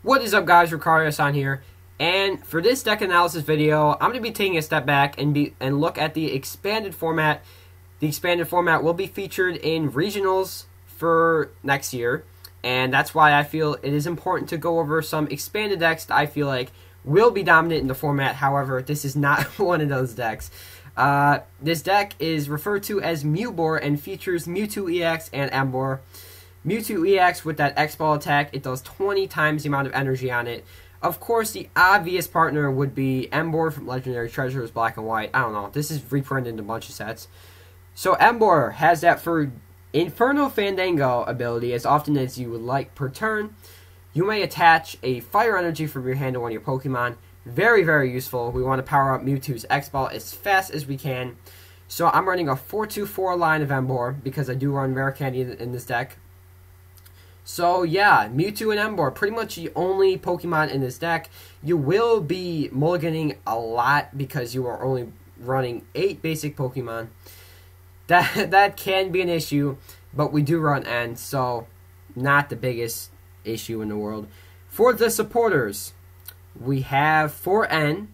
What is up, guys? RukarioSan here, and for this deck analysis video, I'm going to be taking a step back and look at the expanded format. The expanded format will be featured in regionals for next year, and that's why I feel it is important to go over some expanded decks that I feel like will be dominant in the format. However, this is not one of those decks. This deck is referred to as MewBoar and features Mewtwo EX and Emboar. Mewtwo EX with that X-Ball attack, it does 20 times the amount of energy on it. Of course, the obvious partner would be Emboar from Legendary Treasures, Black and White. I don't know, this is reprinted in a bunch of sets. So Emboar has that for Inferno Fandango ability as often as you would like per turn. You may attach a fire energy from your hand to one of your Pokemon. Very, very useful. We want to power up Mewtwo's X-Ball as fast as we can. So I'm running a 4-2-4 line of Emboar because I do run Rare Candy in this deck. So yeah, Mewtwo and Emboar, pretty much the only Pokemon in this deck. You will be mulliganing a lot because you are only running 8 basic Pokemon. That can be an issue, but we do run N, so not the biggest issue in the world. For the supporters, we have for N,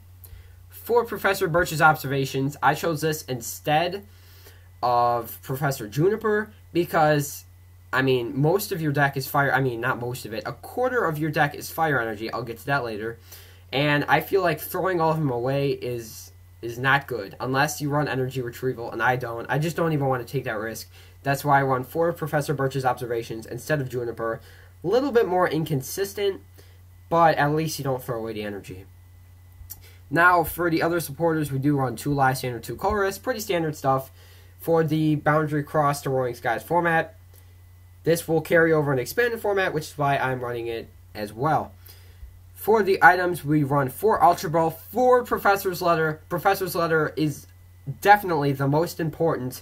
for Professor Birch's observations. I chose this instead of Professor Juniper because, I mean, most of your deck is fire. I mean, not most of it. A quarter of your deck is fire energy. I'll get to that later. And I feel like throwing all of them away is not good unless you run energy retrieval, and I don't. I just don't even want to take that risk. That's why I run 4 Professor Birch's observations instead of Juniper. A little bit more inconsistent, but at least you don't throw away the energy. Now, for the other supporters, we do run 2 Lysander, 2 Chorus. Pretty standard stuff for the Boundary Cross to Roaring Skies format. This will carry over an expanded format, which is why I'm running it as well. For the items, we run 4 Ultra Ball, 4 Professor's Letter. Professor's Letter is definitely the most important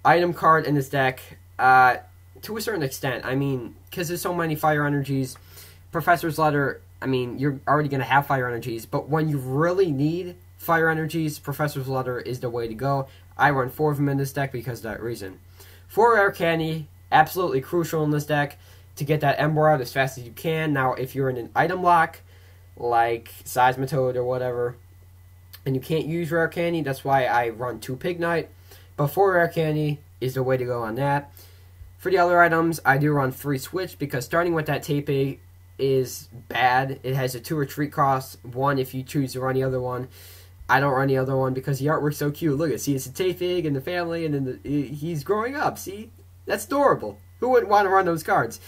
item card in this deck, to a certain extent. I mean, because there's so many fire energies, Professor's Letter, I mean, you're already going to have fire energies, but when you really need fire energies, Professor's Letter is the way to go. I run 4 of them in this deck because of that reason. 4 Rare Candy, absolutely crucial in this deck to get that Emboar out as fast as you can. Now, if you're in an item lock, like Seismitoad or whatever, and you can't use Rare Candy, that's why I run 2 Pignite. But 4 Rare Candy is the way to go on that. For the other items, I do run 3 Switch, because starting with that Tapig is bad. It has a 2 retreat cost, 1 if you choose to run the other one. I don't run the other one because the artwork's so cute. Look at, see, it's a Tapig and the family, and then he's growing up, see? That's adorable. Who wouldn't want to run those cards?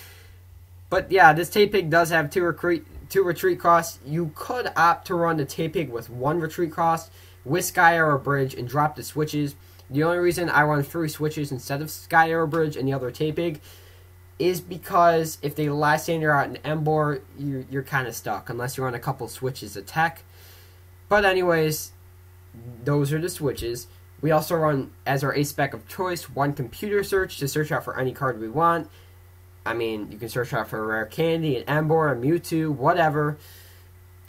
But yeah, this Tapig does have 2 retreat costs. You could opt to run the Tapig with 1 retreat cost with Sky Arrow Bridge and drop the switches. The only reason I run 3 switches instead of Sky Arrow Bridge and the other Tapig is because if they Lysander out in Emboar, you're kind of stuck unless you run a couple switches of tech. But anyways, those are the switches. We also run, as our A-Spec of choice, 1 computer search to search out for any card we want. I mean, you can search out for Rare Candy, an Emboar, a Mewtwo, whatever.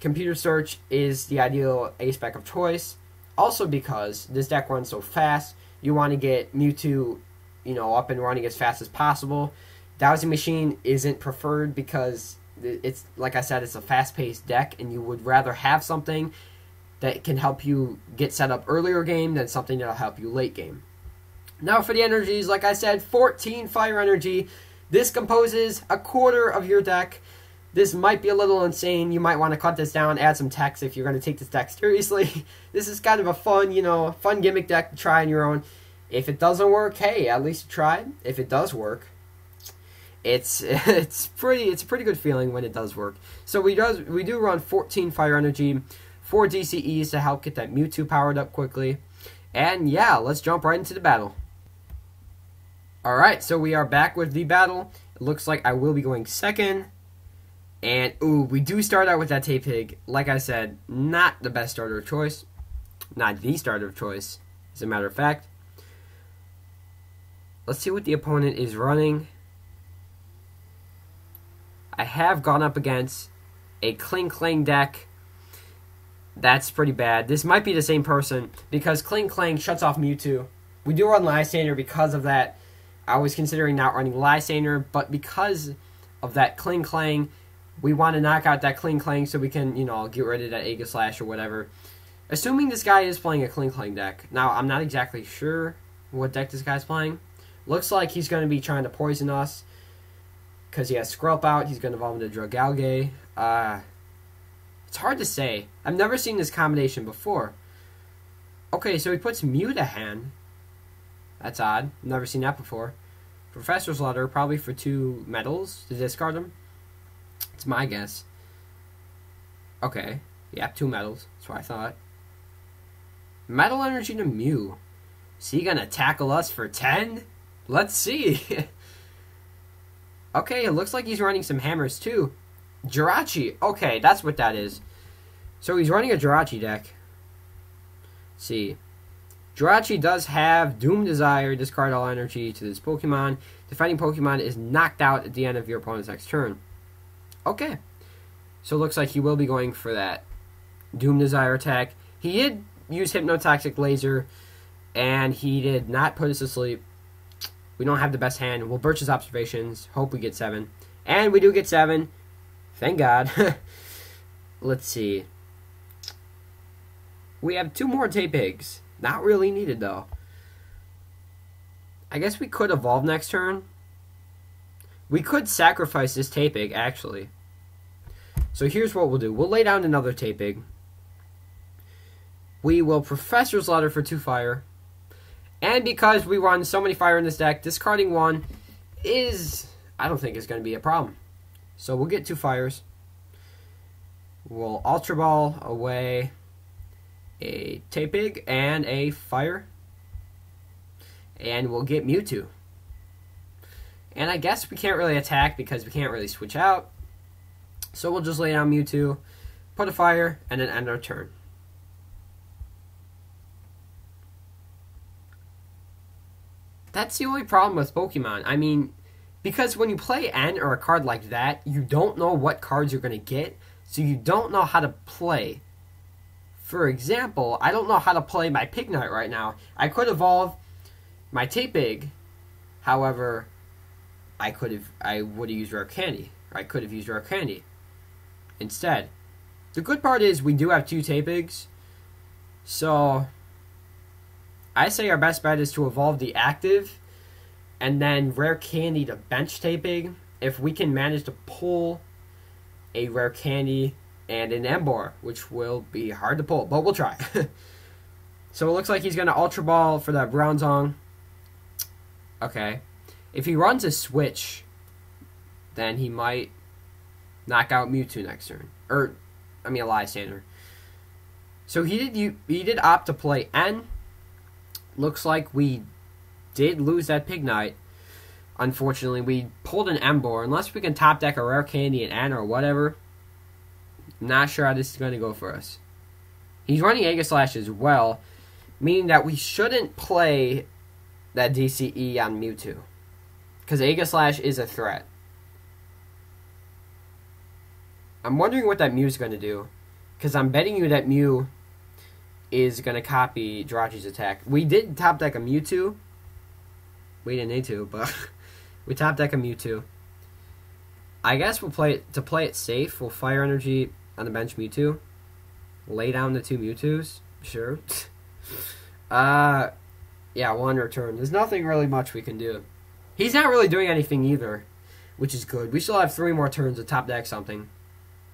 Computer search is the ideal A-Spec of choice. Also because this deck runs so fast, you want to get Mewtwo, up and running as fast as possible. Dowsing Machine isn't preferred because it's, like I said, it's a fast-paced deck, and you would rather have something that can help you get set up earlier game than something that'll help you late game. Now for the energies, like I said, 14 fire energy. This composes a quarter of your deck. This might be a little insane. You might want to cut this down, add some text if you're going to take this deck seriously. This is kind of a fun, fun gimmick deck to try on your own. If it doesn't work, hey, at least you tried. If it does work, it's a pretty good feeling when it does work. So we do run 14 fire energy, 4 DCEs to help get that Mewtwo powered up quickly. And yeah, let's jump right into the battle. Alright, so we are back with the battle. It looks like I will be going second. And, ooh, we do start out with that Tapig. Like I said, not the best starter of choice. Not the starter of choice, as a matter of fact. Let's see what the opponent is running. I have gone up against a Kling Klang deck. That's pretty bad. This might be the same person, because Kling Klang shuts off Mewtwo. We do run Lysander because of that. I was considering not running Lysander, but because of that Kling Klang, we want to knock out that Kling Klang so we can, you know, get rid of that Aegislash or whatever. Assuming this guy is playing a Kling Klang deck. Now, I'm not exactly sure what deck this guy's playing. Looks like he's going to be trying to poison us because he has Skrelp out. He's going to evolve into Dragalge. It's hard to say. I've never seen this combination before. Okay, so he puts Mew to hand. That's odd. Never seen that before. Professor's Letter, probably for 2 medals to discard them. It's my guess. Okay. Yeah, 2 medals. That's what I thought. Metal Energy to Mew. Is he gonna tackle us for 10? Let's see. Okay, it looks like he's running some hammers too. Jirachi. Okay, that's what that is. So he's running a Jirachi deck. Let's see. Jirachi does have Doom Desire, discard all energy to this Pokemon. The fighting Pokemon is knocked out at the end of your opponent's next turn. Okay. So it looks like he will be going for that Doom Desire attack. He did use Hypnotoxic Laser, and he did not put us to sleep. We don't have the best hand. We'll birch his observations. Hope we get 7. And we do get 7. Thank God. Let's see. We have 2 more Tapigs. Not really needed, though. I guess we could evolve next turn. We could sacrifice this Tapig, actually. So here's what we'll do. We'll lay down another Tapig. We will Professor's Letter for 2 fire. And because we run so many fire in this deck, discarding 1 is, I don't think, is going to be a problem. So we'll get 2 fires. We'll Ultra Ball away a Tapig and a fire. And we'll get Mewtwo. And I guess we can't really attack because we can't really switch out. So we'll just lay down Mewtwo, put a fire, and then end our turn. That's the only problem with Pokemon. I mean, because when you play N or a card like that, you don't know what cards you're going to get, so you don't know how to play. For example, I don't know how to play my Pignite right now. I could evolve my Tapig, however, I would have used Rare Candy. Or I could have used Rare Candy instead. The good part is we do have 2 Tapigs, so I say our best bet is to evolve the active and then Rare Candy to bench Tapig if we can manage to pull a Rare Candy and an Emboar, which will be hard to pull, but we'll try. So it looks like he's going to Ultra Ball for that Bronzong. Okay. If he runs a switch, then he might knock out Mewtwo next turn. Or, I mean, a Lysander. So he did opt to play N. Looks like we did lose that Pignite. Unfortunately, we pulled an Emboar. Unless we can top deck a Rare Candy and N or whatever, not sure how this is going to go for us. He's running Aegislash as well, meaning that we shouldn't play that DCE on Mewtwo, because Aegislash is a threat. I'm wondering what that Mew's going to do, because I'm betting you that Mew is going to copy Jirachi's attack. We did top deck a Mewtwo. We didn't need to, but we top deck a Mewtwo. I guess we'll play it safe. We'll Fire Energy on the bench Mewtwo. Lay down the 2 Mewtwo's. Sure. Yeah, we'll return. There's nothing really much we can do. He's not really doing anything either, which is good. We still have 3 more turns to top deck something.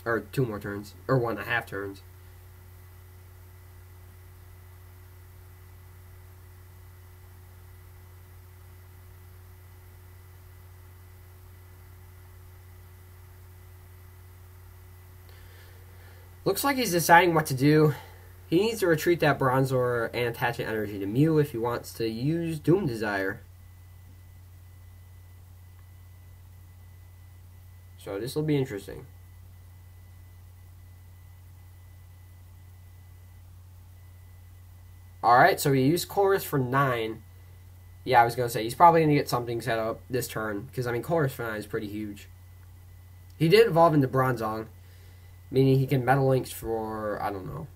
Or 2 more turns. Or 1.5 turns. Looks like he's deciding what to do. He needs to retreat that Bronzor and attach an energy to Mew if he wants to use Doom Desire. So this will be interesting. Alright, so he used Chorus for 9. Yeah, I was going to say, he's probably going to get something set up this turn, because, I mean, Chorus for 9 is pretty huge. He did evolve into Bronzong, meaning he can Metal Links for, I don't know.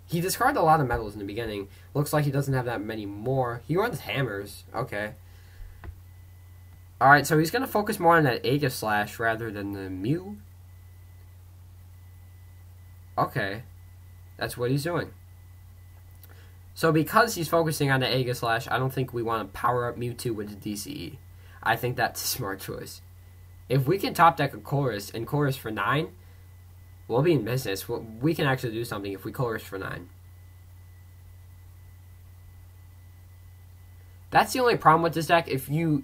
He discarded a lot of metals in the beginning. Looks like he doesn't have that many more. He runs hammers. Okay. Alright, so he's going to focus more on that Aegislash rather than the Mew. Okay. That's what he's doing. So because he's focusing on the Aegislash, I don't think we want to power up Mewtwo with the DCE. I think that's a smart choice. If we can top deck a Chorus and Chorus for 9, we'll be in business. We can actually do something if we Chorus for 9. That's the only problem with this deck. If you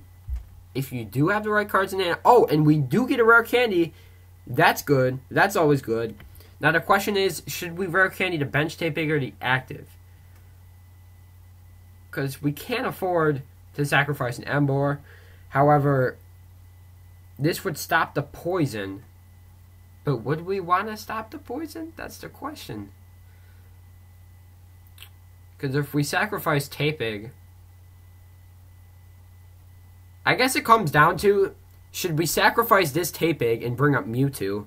do have the right cards in hand. Oh, and we do get a rare candy. That's good. That's always good. Now the question is, should we rare candy the bench Tapig or the active? Because we can't afford to sacrifice an Emboar. However, this would stop the poison. But would we want to stop the poison? That's the question. Because if we sacrifice Tapig, I guess it comes down to, should we sacrifice this Tapig and bring up Mewtwo?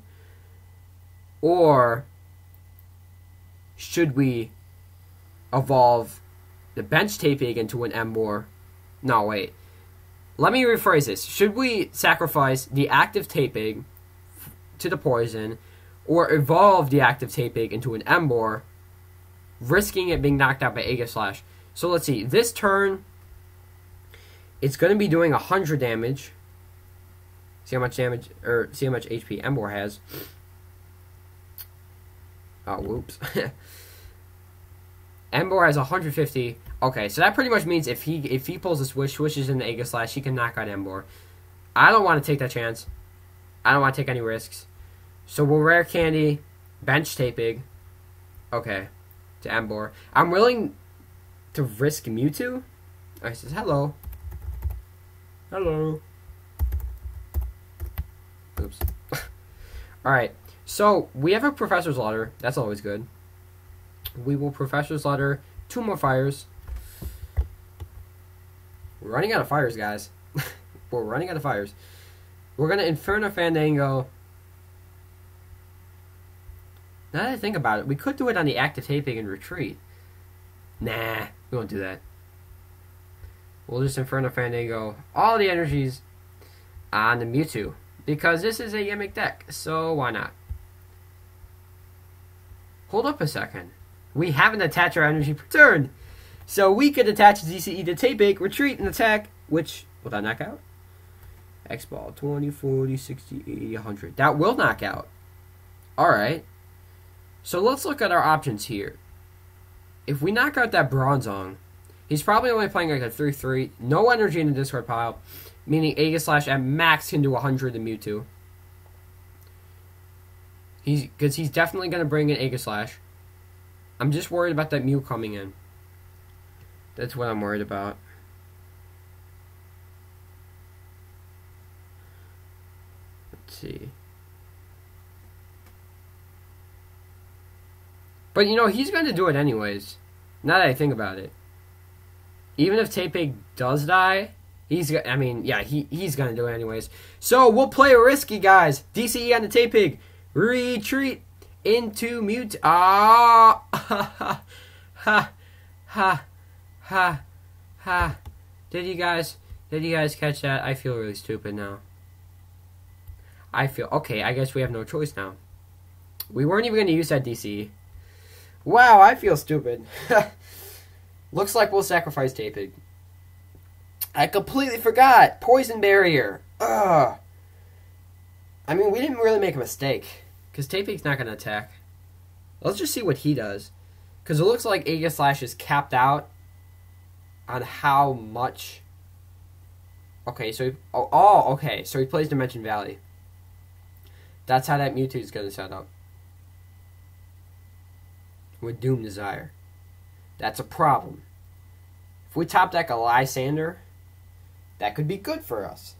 Or should we evolve the bench Tapig into an Emboar? No, wait. Let me rephrase this. Should we sacrifice the active Tapig to the poison, or evolve the active Tapig into an Emboar, risking it being knocked out by Aegislash? So let's see. This turn, it's going to be doing 100 damage. See how much damage, or see how much HP Emboar has. Oh, whoops. Emboar has 150. Okay, so that pretty much means if he pulls a switches in the Aegislash, he can knock out Emboar. I don't want to take that chance. I don't want to take any risks. So we'll rare candy, bench Tapig. Okay, to Emboar. I'm willing to risk Mewtwo. Oh, he says hello. Hello. Oops. Alright, so we have a Professor's Letter. That's always good. We will Professor's Letter 2 more fires. We're running out of fires, guys. We're running out of fires. We're going to Inferno Fandango. Now that I think about it, we could do it on the active Tapig and retreat. Nah, we won't do that. We'll just Inferno Fandango all the energies on the Mewtwo. Because this is a gimmick deck, so why not? Hold up a second. We haven't attached our energy per turn. So we could attach DCE to Tapig, retreat, and attack, which, will that knock out? X-Ball, 20, 40, 60, 80, 100. That will knock out. Alright. So let's look at our options here. If we knock out that Bronzong, he's probably only playing like a 3-3. No energy in the discard pile. Meaning Aegislash at max can do 100 to Mewtwo. Because he's definitely going to bring in Aegislash. I'm just worried about that Mew coming in. That's what I'm worried about. Let's see. But, you know, he's going to do it anyways. Now that I think about it. Even if Tapig does die, he's going to do it anyways. So, we'll play risky, guys. DCE on the Tapig. Retreat into Mewtwo. Ah! Ha, ha, ha, ha, ha. Did you guys catch that? I feel really stupid now. Okay, I guess we have no choice now. We weren't even going to use that DCE. Wow, I feel stupid. Looks like we'll sacrifice Tapig. I completely forgot. Poison Barrier. Ugh. I mean, we didn't really make a mistake. Because Tapig's not going to attack. Let's just see what he does. Because it looks like Aegislash is capped out on how much. Okay, so okay. So he plays Dimension Valley. That's how that Mewtwo is going to set up. With Doom Desire. That's a problem. If we top deck a Lysander, that could be good for us.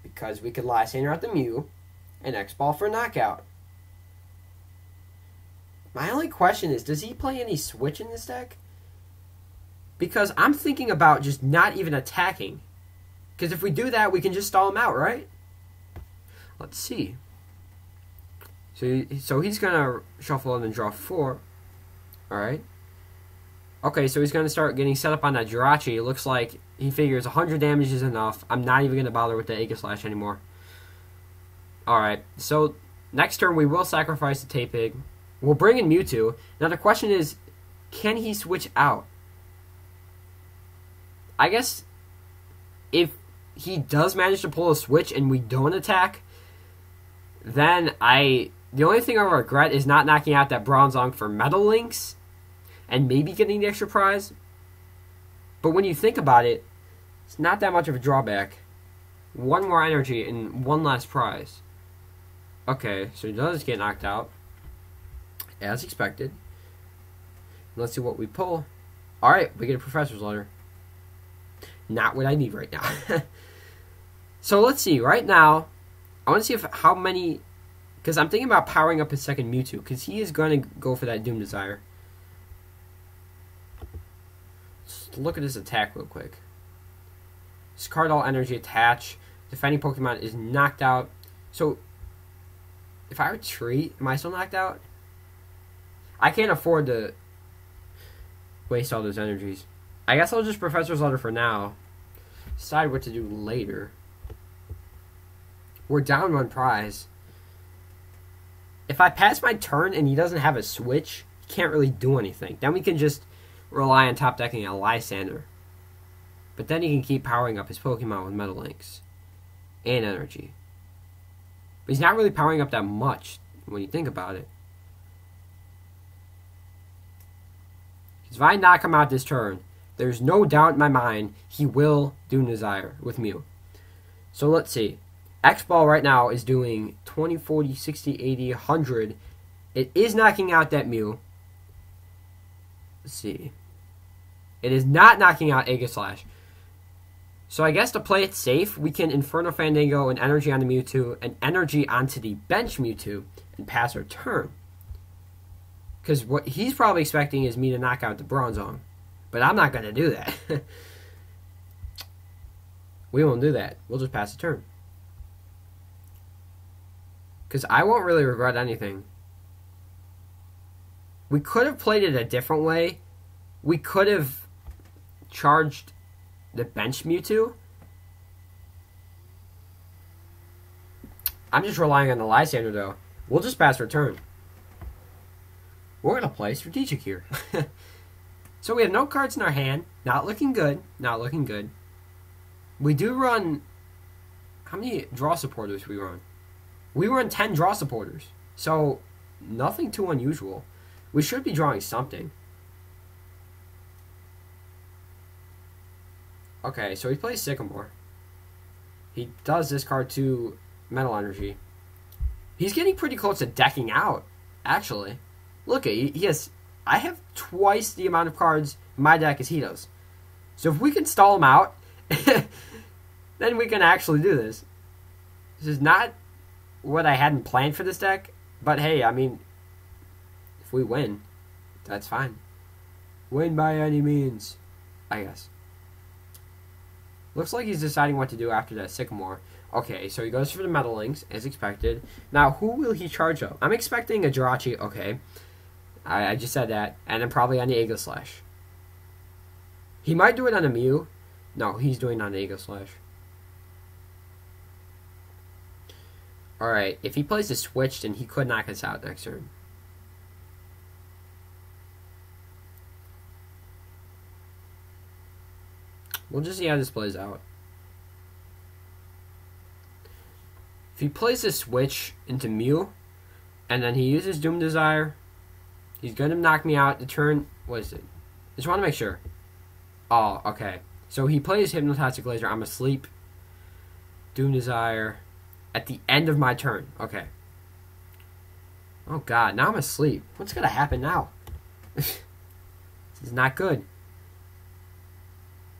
Because we could Lysander out the Mew and X-Ball for knockout. My only question is, does he play any switch in this deck? Because I'm thinking about just not even attacking. Because if we do that, we can just stall him out, right? Let's see. So he's going to shuffle and then draw 4. Alright. Okay, so he's going to start getting set up on that Jirachi. It looks like he figures 100 damage is enough. I'm not even going to bother with the Aegislash anymore. Alright, so next turn we will sacrifice the Tapig. We'll bring in Mewtwo. Now the question is, can he switch out? I guess if he does manage to pull a switch and we don't attack, then the only thing I regret is not knocking out that Bronzong for Metal Links and maybe getting the extra prize. But when you think about it, it's not that much of a drawback. One more energy and one less prize. Okay, so he does get knocked out, as expected. Let's see what we pull. Alright, we get a Professor's Letter. Not what I need right now. So let's see. Right now, I want to see how many... Because I'm thinking about powering up his second Mewtwo. Because he is going to go for that Doom Desire. Let's look at his attack real quick. Discard all energy, attach. Defending Pokemon is knocked out. So, if I retreat, am I still knocked out? I can't afford to waste all those energies. I guess I'll just Professor's Letter for now. Decide what to do later. We're down one prize. If I pass my turn and he doesn't have a switch, he can't really do anything. Then we can just rely on top decking a Lysander. But then he can keep powering up his Pokemon with Metal Links and energy. But he's not really powering up that much when you think about it. Because if I knock him out this turn, there's no doubt in my mind he will Doom Desire with Mew. So let's see. X-Ball right now is doing 20, 40, 60, 80, 100. It is knocking out that Mew. Let's see. It is not knocking out Aegislash. So I guess to play it safe, we can Inferno Fandango and Energy on the Mewtwo and Energy onto the bench Mewtwo and pass our turn. Because what he's probably expecting is me to knock out the Bronzong. But I'm not going to do that. We won't do that. We'll just pass the turn. Because I won't really regret anything. We could have played it a different way. We could have charged the bench Mewtwo. I'm just relying on the Lysander, though. We'll just pass our turn. We're going to play strategic here. So we have no cards in our hand. Not looking good. Not looking good. We do run... How many draw supporters we run? We run 10 draw supporters. So, nothing too unusual. We should be drawing something. Okay, so he plays Sycamore. He does discard 2 Metal Energy. He's getting pretty close to decking out, actually. Look, he has... I have twice the amount of cards in my deck as he does. So if we can stall him out, then we can actually do this. This is not what I hadn't planned for this deck, but hey, I mean, if we win, that's fine. Win by any means, I guess. Looks like he's deciding what to do after that Sycamore. Okay, so he goes for the Metal Links, as expected. Now, who will he charge up? I'm expecting a Jirachi, okay. I just said that. And then probably on the Aegislash. He might do it on a Mew. No, he's doing it on the Aegislash. Alright, if he plays the switch, then he could knock us out next turn. We'll just see how this plays out. If he plays the switch into Mew, and then he uses Doom Desire, he's going to knock me out the turn. What is it? Just want to make sure. Oh, okay. So he plays Hypnotoxic Laser. I'm asleep. Doom Desire. At the end of my turn. Okay. Oh, God. Now I'm asleep. What's going to happen now? This is not good.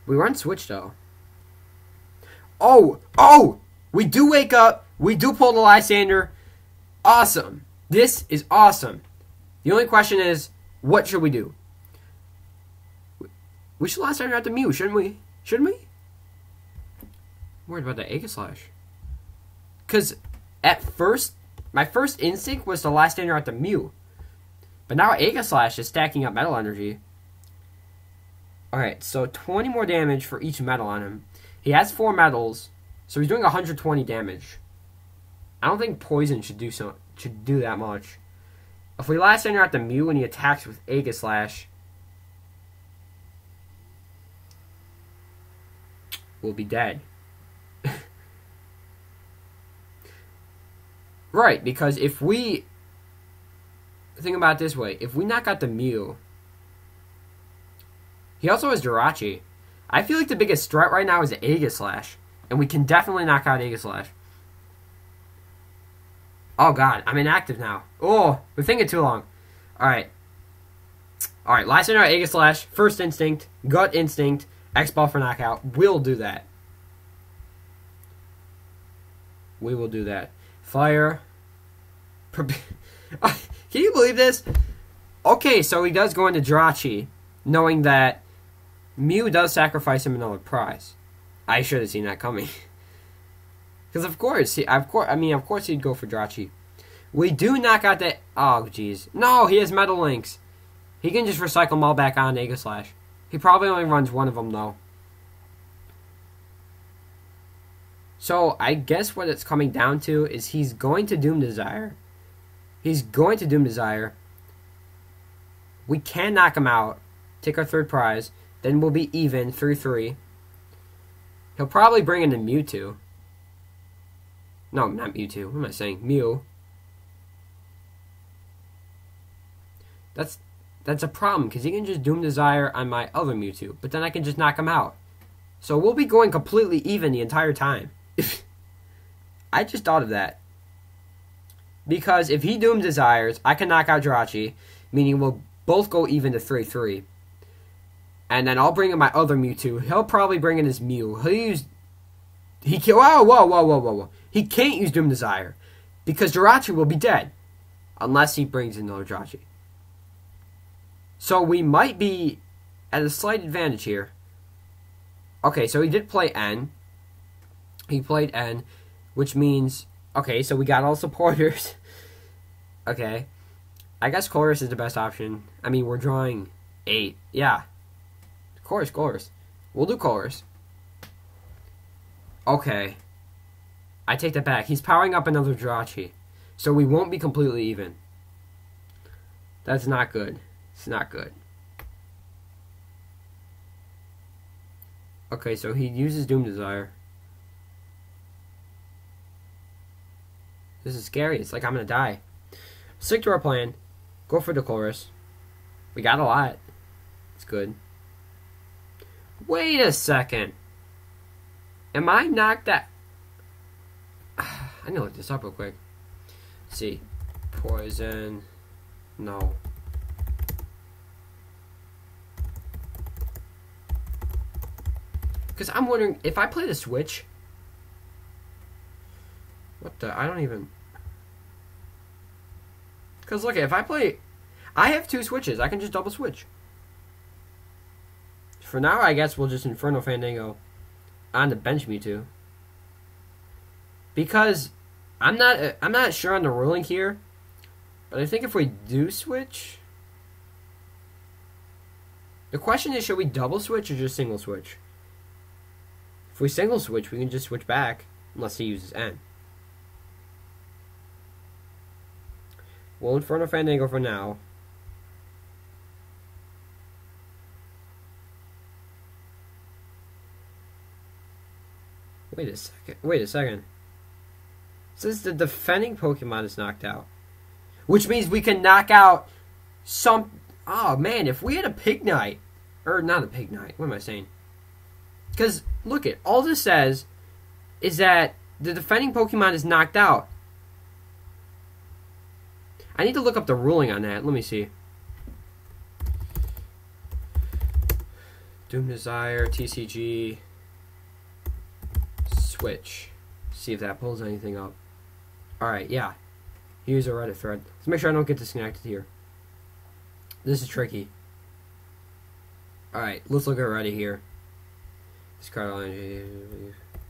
We run switch, though. Oh! Oh! We do wake up. We do pull the Lysander. Awesome. This is awesome. The only question is, what should we do? We should Lysander out the Mew, shouldn't we? Shouldn't we? I'm worried about the Aegislash. Because at first, my first instinct was to Lysander out the Mew. But now Aegislash is stacking up Metal Energy. Alright, so 20 more damage for each metal on him. He has 4 metals, so he's doing 120 damage. I don't think Poison should do that much. If we last enter out the Mew and he attacks with Aegislash, we'll be dead. Right, because if we... Think about it this way. If we knock out the Mew... He also has Jirachi. I feel like the biggest threat right now is Aegislash. And we can definitely knock out Aegislash. Oh god, I'm inactive now. Oh, we're thinking too long. Alright. Alright, last enter out Aegislash. First Instinct. Gut Instinct. X-Ball for knockout. We'll do that. We will do that. Fire. Can you believe this? Okay, so he does go into Jirachi, knowing that Mew does sacrifice him another prize. I should have seen that coming. Because of course he'd go for Jirachi. We do knock out that. Oh, jeez. No, he has Metal Links. He can just recycle them all back on Aegislash. He probably only runs one of them though. So I guess what it's coming down to is he's going to Doom Desire. He's going to Doom Desire. We can knock him out. Take our third prize. Then we'll be even 3-3. He'll probably bring in the Mewtwo. No, not Mewtwo. What am I saying? Mew. That's a problem, because he can just Doom Desire on my other Mewtwo. But then I can just knock him out. So we'll be going completely even the entire time. I just thought of that. Because if he Doom Desires, I can knock out Jirachi, meaning we'll both go even to 3-3. And then I'll bring in my other Mewtwo. He'll probably bring in his Mew. Whoa. He can't use Doom Desire. Because Jirachi will be dead. Unless he brings in another Jirachi. So we might be at a slight advantage here. Okay, so he did play N. He played N, which means... Okay, so we got all supporters. Okay. I guess Chorus is the best option. I mean, we're drawing 8. Yeah. Chorus. We'll do Chorus. Okay. I take that back. He's powering up another Jirachi. So we won't be completely even. That's not good. It's not good. Okay, so he uses Doom Desire. This is scary. It's like I'm gonna die. Stick to our plan. Go for the Chorus. We got a lot. It's good. Wait a second. Am I knocked out? I need to look this up real quick. Let's see. Poison. No. Because I'm wondering, if I play the Switch... What the... I don't even... Because look, if I play... I have 2 Switches. I can just double switch. For now, I guess we'll just Inferno Fandango on the bench Mewtwo. Because I'm not sure on the ruling here. But I think if we do switch... The question is, should we double switch or just single switch? If we single switch, we can just switch back. Unless he uses N. We'll Inferno Fandango for now. Wait a second. It says the defending Pokemon is knocked out. Which means we can knock out some... Oh, man, if we had a Pignite... Or, not a Pignite. What am I saying? Because, look it. All this says is that the defending Pokemon is knocked out. I need to look up the ruling on that. Let me see. Doom Desire, TCG... Switch. See if that pulls anything up. Alright, yeah. Here's a Reddit thread. Let's make sure I don't get disconnected here. This is tricky. Alright, let's look at Reddit here. This card.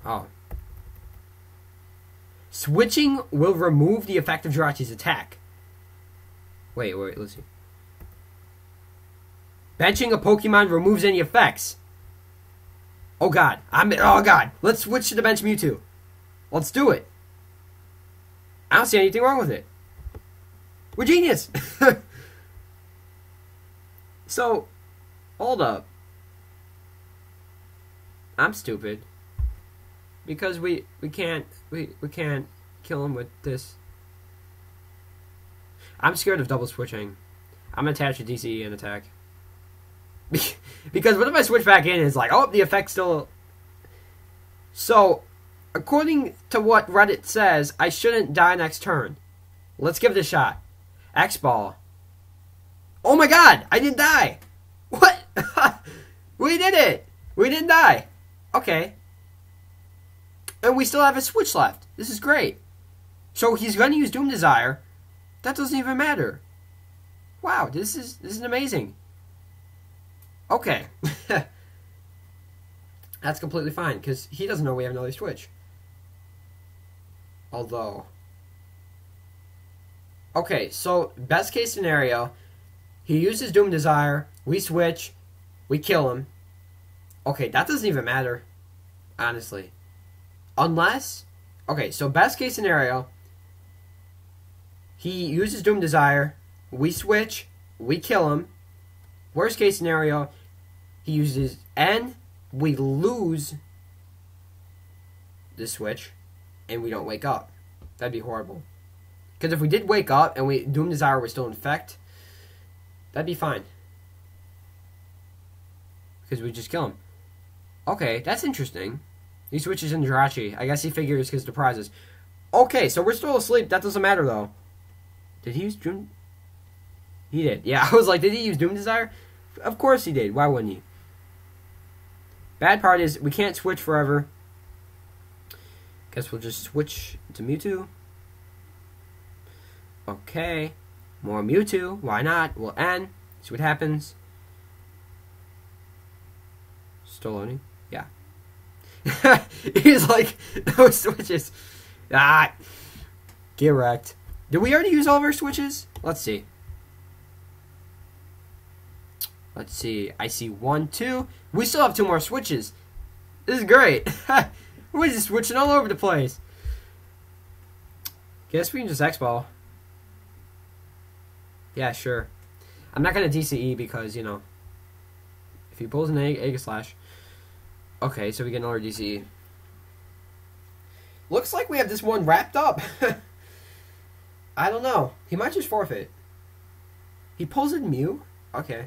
Oh. Switching will remove the effect of Jirachi's attack. Wait, let's see. Benching a Pokemon removes any effects. Oh god. Oh god. Let's switch to the bench Mewtwo. Let's do it. I don't see anything wrong with it. We're genius! So, hold up. I'm stupid. Because we can't kill him with this. I'm scared of double switching. I'm gonna attach a DCE and attack. Because what if I switch back in and it's like, oh, the effect's still... So, according to what Reddit says, I shouldn't die next turn. Let's give it a shot. X-Ball. Oh my god! I didn't die! What? We did it! We didn't die. Okay. And we still have a switch left. This is great. So he's going to use Doom Desire. That doesn't even matter. Wow, this is amazing. Okay. That's completely fine, because he doesn't know we have another switch. Although... Okay, so best case scenario, he uses Doom Desire, we switch, we kill him. Okay, that doesn't even matter, honestly. Unless... Okay, so best case scenario, he uses Doom Desire, we switch, we kill him. Worst case scenario, he uses N, we lose the switch, and we don't wake up. That'd be horrible. Because if we did wake up and Doom Desire was still in effect, that'd be fine. Because we just kill him. Okay, that's interesting. He switches in Jirachi. I guess he figures because the prizes. Okay, so we're still asleep. That doesn't matter, though. Did he use Doom? He did. Yeah, I was like, did he use Doom Desire? Of course he did. Why wouldn't he? Bad part is we can't switch forever. Guess we'll just switch to Mewtwo. Okay. More Mewtwo. Why not? We'll end. See what happens. Still loading? Yeah. He's like, no switches. Ah. Get wrecked. Did we already use all of our switches? Let's see. Let's see. I see 1, 2. We still have 2 more switches. This is great. We're just switching all over the place. Guess we can just X-Ball. Yeah, sure. I'm not going to DCE because, you know, if he pulls an Egg Slash. Okay, so we get another DCE. Looks like we have this one wrapped up. I don't know. He might just forfeit. He pulls in Mew? Okay.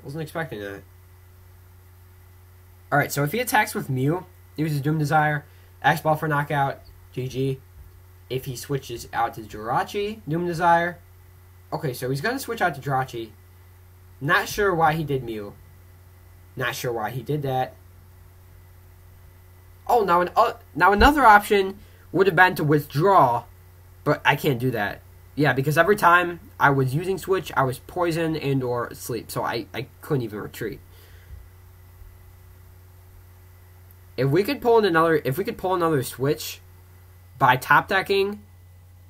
Wasn't expecting that. Alright, so if he attacks with Mew, uses Doom Desire, X-Ball for knockout, GG. If he switches out to Jirachi, Doom Desire. Okay, so he's going to switch out to Jirachi. Not sure why he did Mew. Not sure why he did that. Oh, now another option would have been to withdraw, but I can't do that. Yeah, because every time I was using Switch, I was poisoned and or asleep, so I couldn't even retreat. If we could pull another Switch by top decking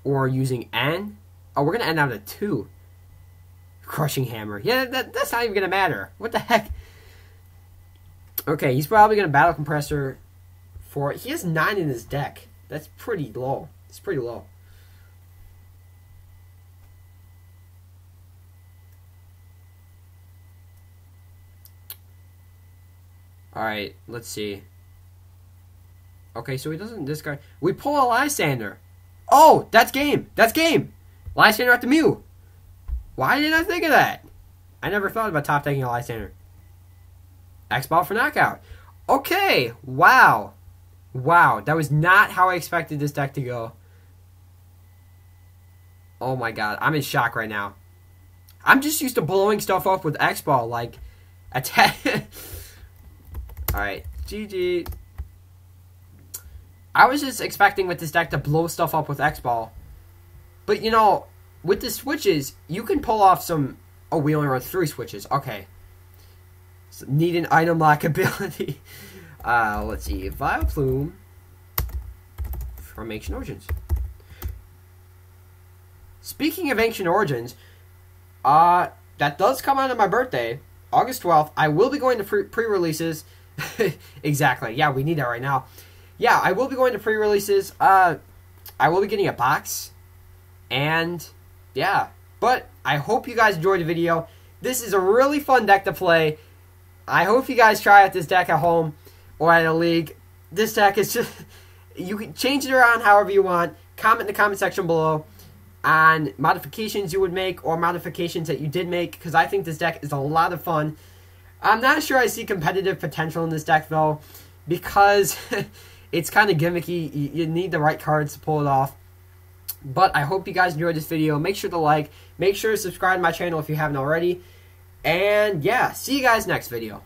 or using N, oh, we're gonna end out at 2. Crushing Hammer. Yeah, that's not even gonna matter. What the heck? Okay, he's probably gonna Battle Compressor for... He has 9 in his deck. That's pretty low. It's pretty low. Alright, let's see. Okay, so he doesn't discard... We pull a Lysander. Oh, that's game. That's game. Lysander at the Mew. Why didn't I think of that? I never thought about top taking a Lysander. X-Ball for knockout. Okay, wow. Wow, that was not how I expected this deck to go. Oh my god, I'm in shock right now. I'm just used to blowing stuff up with X-Ball, like, attack... Alright, GG. I was just expecting with this deck to blow stuff up with X-Ball. But, you know, with the switches, you can pull off some... Oh, we only run 3 switches. Okay. So need an item lock ability. Let's see. Vileplume from Ancient Origins. Speaking of Ancient Origins, that does come out on my birthday, August 12th. I will be going to pre-releases. Exactly. Yeah, we need that right now. Yeah, I will be going to pre-releases. I will be getting a box and yeah. But I hope you guys enjoyed the video. This is a really fun deck to play. I hope you guys try out this deck at home or at a league. This deck is just... You can change it around however you want. Comment in the comment section below on modifications you would make or modifications that you did make, because I think this deck is a lot of fun. I'm not sure I see competitive potential in this deck, though, because it's kind of gimmicky. You need the right cards to pull it off. But I hope you guys enjoyed this video. Make sure to like. Make sure to subscribe to my channel if you haven't already. And yeah, see you guys next video.